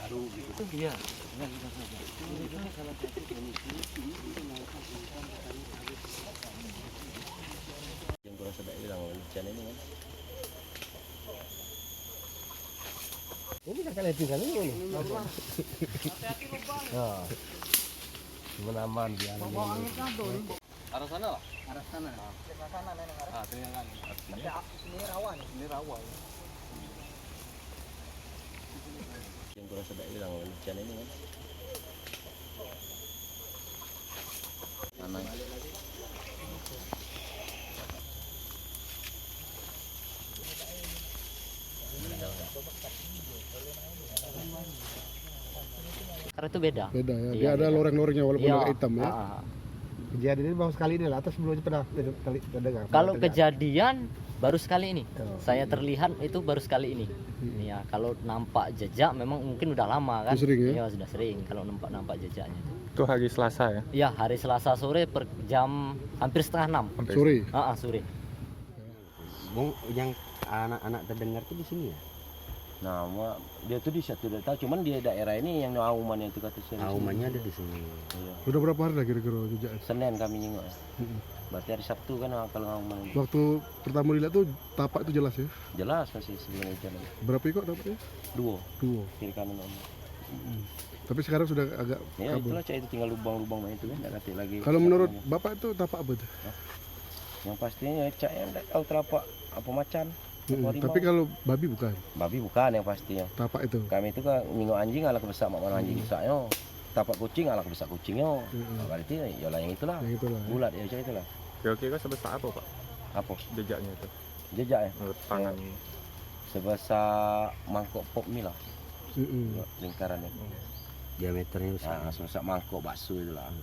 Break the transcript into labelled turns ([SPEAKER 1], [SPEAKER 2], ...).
[SPEAKER 1] baru gitu.
[SPEAKER 2] Iya.
[SPEAKER 1] Yang kurang sedap bilang hujan ini kan.
[SPEAKER 3] Ini kan kalian tinggal ini. Nah, cuma aman dia.
[SPEAKER 2] Arah sana lah.
[SPEAKER 4] Arah sana. Arah sana memang arah.
[SPEAKER 2] Ah, itu yang kan.
[SPEAKER 4] Ini rawa nih.
[SPEAKER 2] Ini rawa.
[SPEAKER 1] Yang kurang sedap bilang hujan ini kan. Tanah.
[SPEAKER 5] Karena itu beda.
[SPEAKER 3] Beda ya. Dia
[SPEAKER 5] Iya,
[SPEAKER 3] ada
[SPEAKER 5] beda.
[SPEAKER 3] loreng-lorengnya walaupun
[SPEAKER 5] Iya.
[SPEAKER 3] agak hitam ya.
[SPEAKER 4] Kejadian ini baru sekali ini lah, atau sebelumnya pernah dengar?
[SPEAKER 5] Kalau kejadian baru sekali ini.
[SPEAKER 4] Oh.
[SPEAKER 5] Saya terlihat itu baru sekali ini. Ya, kalau nampak jejak memang mungkin udah lama kan.
[SPEAKER 3] Sudah sering ya?
[SPEAKER 5] Iya, sudah sering kalau nampak jejaknya itu.
[SPEAKER 6] Itu hari Selasa ya?
[SPEAKER 5] Iya, hari Selasa sore per jam hampir setengah 6.
[SPEAKER 3] Sore.
[SPEAKER 5] Sore.
[SPEAKER 7] Bung, yang anak-anak terdengar tuh di sini ya?
[SPEAKER 1] Nah, dia tuh di satu daerah, cuman di daerah ini yang auman itu kata saya.
[SPEAKER 7] Aumannya ada di sini.
[SPEAKER 1] Iya.
[SPEAKER 3] Udah berapa hari lah kira-kira jejak?
[SPEAKER 1] Senin kami nyengok. Berarti hari Sabtu kan kalau auman.
[SPEAKER 3] Waktu pertama dilihat tuh tapak itu jelas ya.
[SPEAKER 1] Jelas masih sebelum hujan.
[SPEAKER 3] Berapa ekor dapatnya?
[SPEAKER 1] Dua
[SPEAKER 3] Dua.
[SPEAKER 1] kiri kanan auman.
[SPEAKER 3] Tapi sekarang sudah agak
[SPEAKER 1] Ya
[SPEAKER 3] kabur.
[SPEAKER 1] itulah cak itu tinggal lubang-lubang itu kan nggak ngerti lagi.
[SPEAKER 3] Kalau menurut Bapak itu tapak apa tuh?
[SPEAKER 1] yang pastinya cak yang nggak tahu telapak apa macan. Harimau.
[SPEAKER 3] Tapi kalau babi bukan,
[SPEAKER 1] Babi bukan yang pastinya.
[SPEAKER 3] tapak itu.
[SPEAKER 1] Kami itu kan minggu anjing ala kebesak mak anjing besarnya. Tapak kucing ala kebesak kucingnya.
[SPEAKER 3] Mm-mm.
[SPEAKER 1] Berarti ya lah yang itulah.
[SPEAKER 3] Yang itulah.
[SPEAKER 1] Bulat ya cak itulah.
[SPEAKER 6] Kira-kira sebesar apa Pak
[SPEAKER 1] Apa?
[SPEAKER 6] jejaknya itu?
[SPEAKER 1] Jejak ya.
[SPEAKER 6] Menurut tangan
[SPEAKER 1] Sebesar mangkok pop mie lah
[SPEAKER 3] Mm-mm.
[SPEAKER 1] lingkarannya.
[SPEAKER 7] Diameternya besar.
[SPEAKER 1] Nah, sebesar mangkok bakso itu lah.